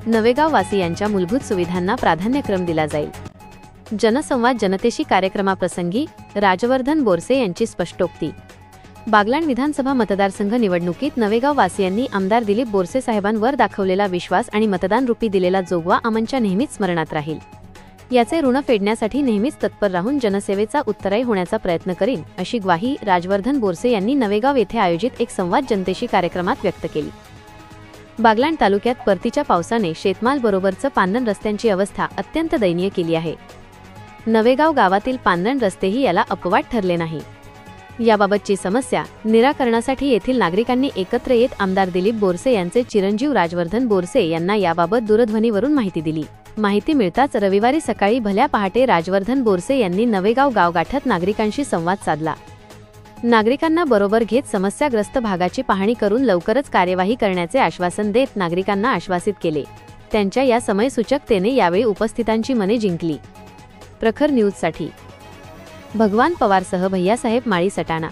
नवेगाव वासियांच्या मूलभूत सुविधांना प्राधान्यक्रम दिला जाईल। जनसंवाद जनतेशी कार्यक्रमाप्रसंगी राजवर्धन बोरसे यांची स्पष्टोक्ती। बागलाण विधानसभा मतदारसंघ निवडणुकीत नवेगाव वासियांनी आमदार दिलीप बोरसे साहेबांवर दाखवलेला विश्वास आणि मतदान रूपी दिलेला जोगवा आमच्या नेहमीच स्मरणात राहील। याचे ऋण फेडण्यासाठी नेहमीच तत्पर राहून जनसेवेचा उत्तराई होण्याचा प्रयत्न करीन, अशी ग्वाही राजवर्धन बोरसे यांनी नवेगाव येथे आयोजित एक संवाद जनतेशी कार्यक्रमात व्यक्त केली। बागलाण तालुक्यात परतीच्या पावसाने शेतमाल बरोबरच पांदण रस्त्यांची अवस्था अत्यंत दयनीय केली आहे। नवेगाव गावातील पांदण रस्तेही याला अपवाद ठरले नाही। याबाबतची समस्या निराकरणासाठी येथील नागरिकांनी एकत्र येत आमदार दिलीप बोरसे यांचे चिरंजीव राजवर्धन बोरसे यांना याबाबत दूरध्वनीवरून माहिती दिली। माहिती मिळताच रविवारी सकाळी भल्या पहाटे राजवर्धन बोरसे यांनी नवेगाव गाव गाठत नागरिकांशी संवाद साधला। नागरिकांना बरोबर घेत समस्याग्रस्त भागाची पाहणी करून लवकरच कार्यवाही करण्याचे आश्वासन देत नागरिकांना आश्वासित केले। त्यांच्या या समयसूचकतेने यावेळी उपस्थितांची मने जिंकली। प्रखर न्यूजसाठी भगवान पवारसह भैयासाहेब माळी सटाणा।